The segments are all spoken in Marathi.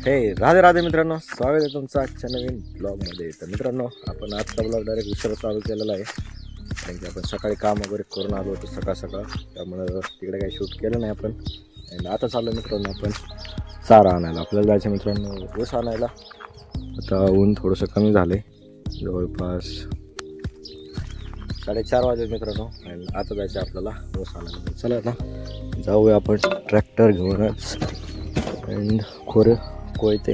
हे राधे राधे मित्रांनो, स्वागत आहे तुमचं आजच्या नवीन ब्लॉगमध्ये. तर मित्रांनो, आपण आजचा ब्लॉग डायरेक्ट उशिरा चालू केलेला आहे, कारण की आपण सकाळी काम वगैरे करून आलो होतो सकाळ त्यामुळं तिकडे काही शूट केलं नाही आपण. आणि आता चाललो मित्रांनो आपण चारा आणायला. आपल्याला जायचं मित्रांनो ऊस आणायला. आता ऊन थोडंसं कमी झालं आहे, जवळपास 4:30 वाजले मित्रांनो. आणि आता जायचं आपल्याला ऊस आणायला. चला आता जाऊया आपण ट्रॅक्टर घेऊनच. अँड कोयते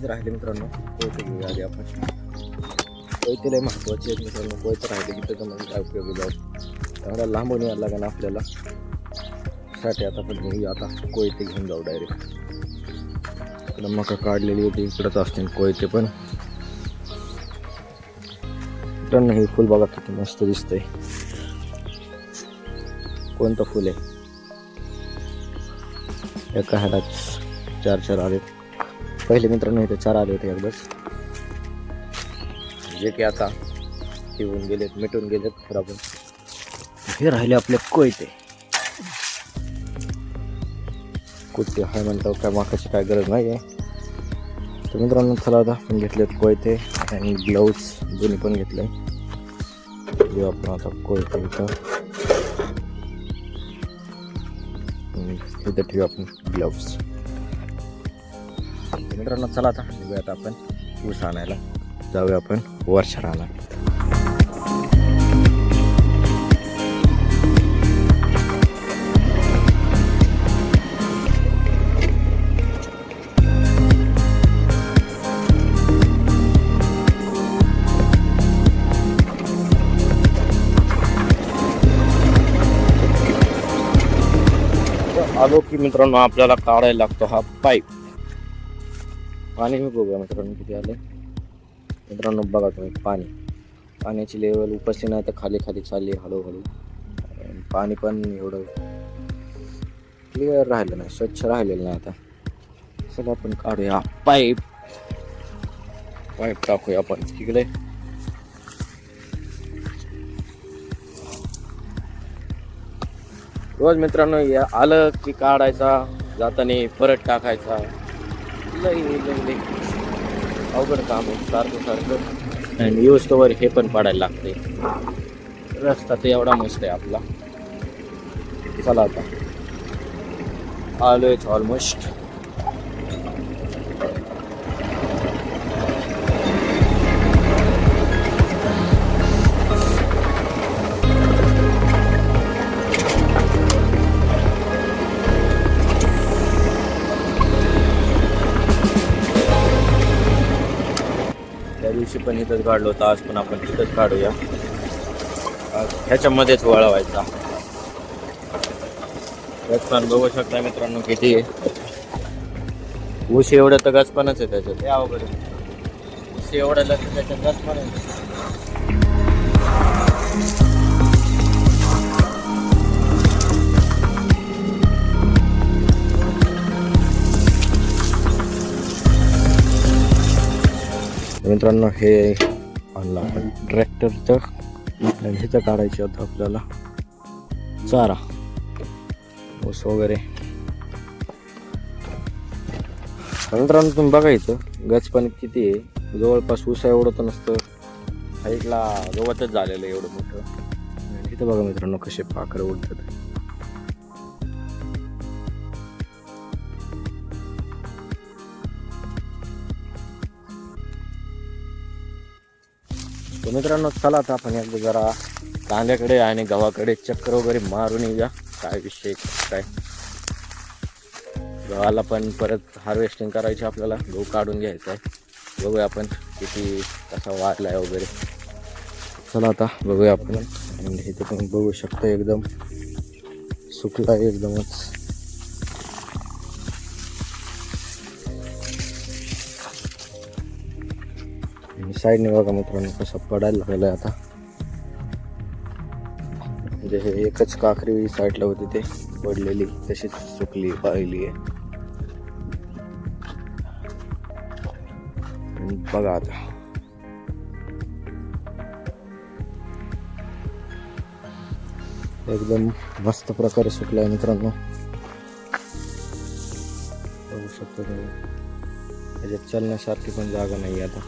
राहिले मित्रांनो. कोयते घेऊया आधी आपण. कोयते लय महत्त्वाचे आहेत मित्रांनो. कोयते राहिले की त्याचं मग काय उपयोगी जाऊ. त्यामुळे लांबून यायला लागेल आपल्याला साठी. आता आपण घेऊया आता कोयते घेऊन जाऊ डायरेक्ट. इकडं मका काढलेली होती, इकडंच असते कोयते पण. मित्रांनो हे फुल बघा किती मस्त दिसतंय. कोणतं फुल आहे? एका ह्यालाच 4 आले. पहिले मित्रांनो इथे 4 आले होते एकदाच, जे की आता येऊन गेलेत, मिटून गेलेत खराब. हे राहिले आपले कोयते. कुठे हाय म्हणतो काय, माकाची काय गरज नाही आहे. तर मित्रांनो चला आता आपण घेतलेत कोयते आणि ग्लव्ज दोन्ही पण घेतले. घेऊ आपण आता कोयते इथं ठेवू आपण ग्लव्स. मित्रांनो चला आता निघूया आता आपण ऊस आणायला. जाऊया आपण वर्षाला. आलो की मित्रांनो आपल्याला काढायला लागतो हा पाईप. पाणी मी बघूया मित्रांनो किती आले. मित्रांनो बघा तुम्ही पाण्याची लेवल उपसली नाही तर खाली चालली हळूहळू. पाणी पण एवढं क्लिअर राहिलं नाही, स्वच्छ राहिलेलं नाही. आता चला आपण काढूया पाईप टाकूया आपण तिकडे. रोज मित्रांनो आलं की काढायचा, जाताना परत टाकायचा. लई अवघड काम आहे सारखं. आणि युस्तोवर हे पण पाडायला लागते. रस्ता तर एवढा मस्त आहे आपला. चला आता आलोयच ऑलमोस्ट. त्या दिवशी पण इथंच काढलो होतं, आज पण आपण तिथंच काढूया. ह्याच्यामध्येच वळवायचा. गचपान बघू शकता मित्रांनो किती आहे. ऊस एवढं तर गचपानच आहे त्याच्यात. या वगैरे ऊस एवढं लक्ष त्याच्यात गचपान आहे. मित्रांनो हे आणलं आपण ट्रॅक्टरचं आणि ह्याचं काढायचं होतं आपल्याला चारा ऊस वगैरे. मित्रांनो तुम्ही बघा इथं गचपान किती आहे. जवळपास ऊस एवढं तर नसतं, साईडला गवतच झालेलं आहे एवढं मोठं. इथं बघा मित्रांनो कसे पाखरं उडतात. मित्रांनो चला आता आपण एकदा जरा कांद्याकडे आणि गव्हाकडे चक्कर वगैरे मारून येऊया. काय विषय काय, गव्हाला पण परत हार्वेस्टिंग करायची आपल्याला. गहू काढून घ्यायचा आहे. बघूया आपण किती कसा वाढला आहे वगैरे. चला आता बघूया आपण. आणि इथे पण बघू शकतो एकदम सुकला आहे एकदमच. साईडने बघा मित्रांनो कसं पडायला लागलं आहे आता. म्हणजे हे एकच काकरी साईडला होती ते पडलेली तशीच सुकली पाहिली आहे. बघा आता एकदम मस्त प्रकारे सुकला आहे मित्रांनो. बघू शकता तुम्ही. त्याच्यात चलण्यासारखी पण जागा नाही आता.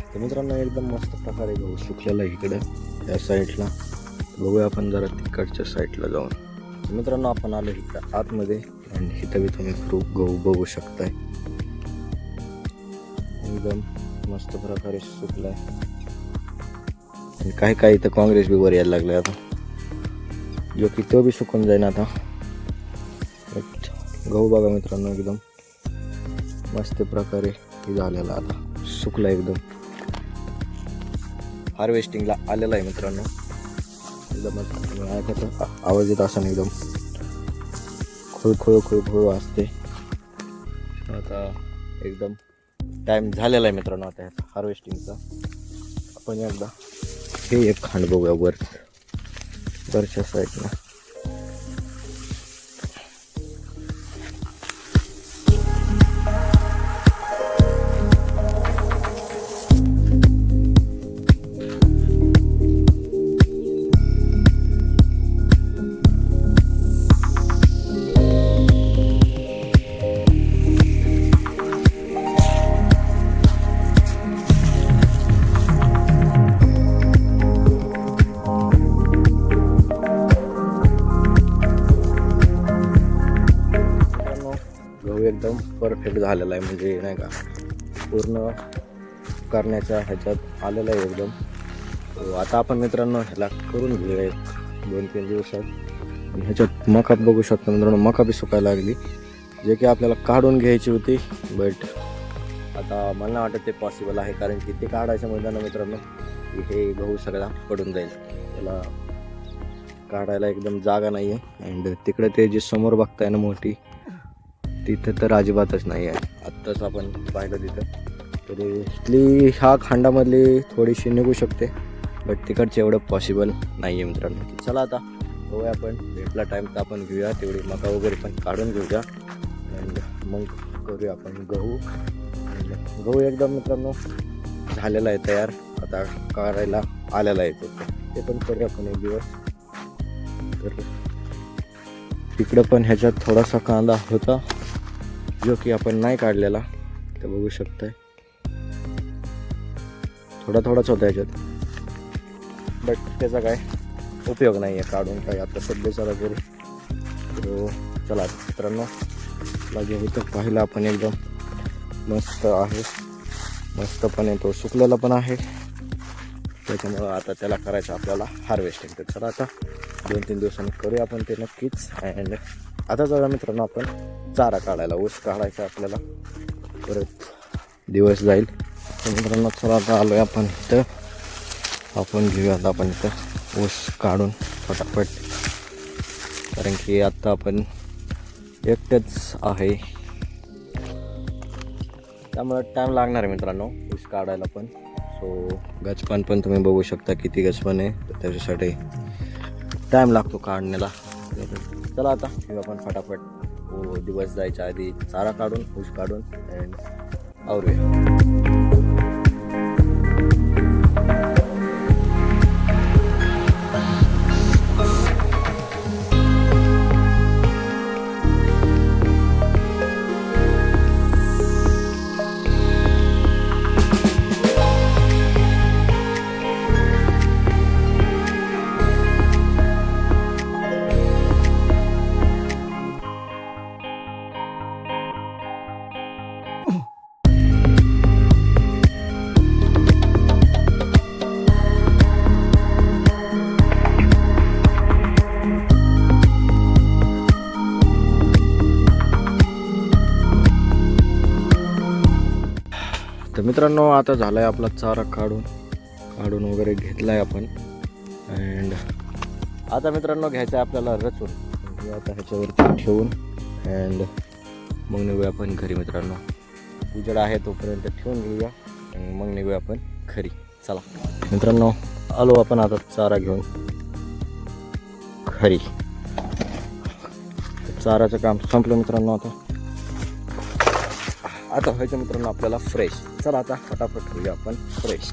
तर मित्रांनो एकदम मस्त प्रकारे गहू सुकलेला आहे इकडं या साईडला. बघूया आपण जरा तिकडच्या साईडला जाऊन. तर मित्रांनो आपण आलो इकडं आतमध्ये आणि इथं बी तुम्ही खूप गहू बघू शकताय. एकदम मस्त प्रकारे सुकलाय आणि काही काही इथं काँग्रेस बी वर यायला लागले आता, जो की तो बी सुकून जाईन आता. गहू बघा मित्रांनो एकदम मस्त प्रकारे हे झालेला आता सुकला एकदम. हार्वेस्टिंगला आलेला आहे मित्रांनो. एकदम ऐकत आवाज येत असा एकदम खोळ असते. आता एकदम टाईम झालेला आहे मित्रांनो आता ह्याचा हार्वेस्टिंगचा. आपण एकदा हे एक खांड बघूया वरच्या साईडला. एकदम परफेक्ट झालेला आहे, म्हणजे नाही का पूर्ण करण्याच्या ह्याच्यात आलेला आहे एकदम. आता आपण मित्रांनो ह्याला करून घेऊया 2-3 दिवसात. आणि ह्याच्यात मका बघू शकतो मित्रांनो, मका बी सुकायला लागली, जे की आपल्याला काढून घ्यायची होती. बट आता मला नाही वाटत ते पॉसिबल आहे, कारण की ते काढायचं म्हणजे ना मित्रांनो की हे गहू सगळा पडून जाईल. त्याला काढायला एकदम जागा नाही आहे. अँड तिकडे ते जे समोर बघताय ना मोठी, तिथं तर अजिबातच नाही आहे. आत्ताच आपण पाहिलं तिथं, तरी इथली ह्या खांडामधली थोडीशी निघू शकते, बट तिकडचं एवढं पॉसिबल नाही आहे मित्रांनो. चला आता बघूया, आपण भेटला टाईम तर आपण घेऊया तेवढी मका वगैरे पण काढून घेऊया अँड मग करूया आपण गहू. गहू एकदम मित्रांनो झालेला आहे तयार, आता काढायला आलेला आहे ते पण करूया आपण एक दिवस. तर तिकडं पण ह्याच्यात थोडासा कांदा होता जो की आपण नाही काढलेला, ते बघू शकताय. थोडाच होता ह्याच्यात, बट त्याचा काय उपयोग नाही आहे काढून काय आता सध्याचा वगैरे. तर चला मित्रांनो, लागेल इथं पाहिलं आपण एकदम मस्त आहे, मस्तपणे तो सुकलेला पण आहे. त्याच्यामुळं आता त्याला करायचं आपल्याला हार्वेस्टिंग. तर चला आता 2-3 दिवसांनी करूया आपण ते नक्कीच. अँड आता जाऊया मित्रांनो आपण चारा काढायला, ऊस काढायचा आपल्याला, परत दिवस जाईल. तर मित्रांनो चला आता आलो आहे आपण इथं, आपण घेऊया आता आपण इथं ऊस काढून फटाफट, कारण की आत्ता आपण एकटेच आहे, त्यामुळे टाईम लागणार आहे मित्रांनो ऊस काढायला पण. सो गचपान पण तुम्ही बघू शकता किती गचपान आहे, तर त्याच्यासाठी टाईम लागतो काढण्याला. चला आता घेऊ आपण फटाफट, दिवस जायच्या आधी चारा काढून ऊस काढून अँड आवरूया. तर मित्रांनो आता झाला आहे आपला चारा काढून वगैरे घेतला आहे आपण. अँड आता मित्रांनो घ्यायचं आहे आपल्याला रचून, म्हणजे आता ह्याच्यावरती ठेवून अँड मग निघूया आपण घरी मित्रांनो. उजेड आहे तोपर्यंत ठेवून घेऊया आणि मग निघूया आपण घरी. चला मित्रांनो आलो आपण आता चारा घेऊन. घरी. चाराचं काम संपलं मित्रांनो. आता व्हायचं मित्रांनो आपल्याला फ्रेश. चला आता फटाफट होऊया आपण फ्रेश.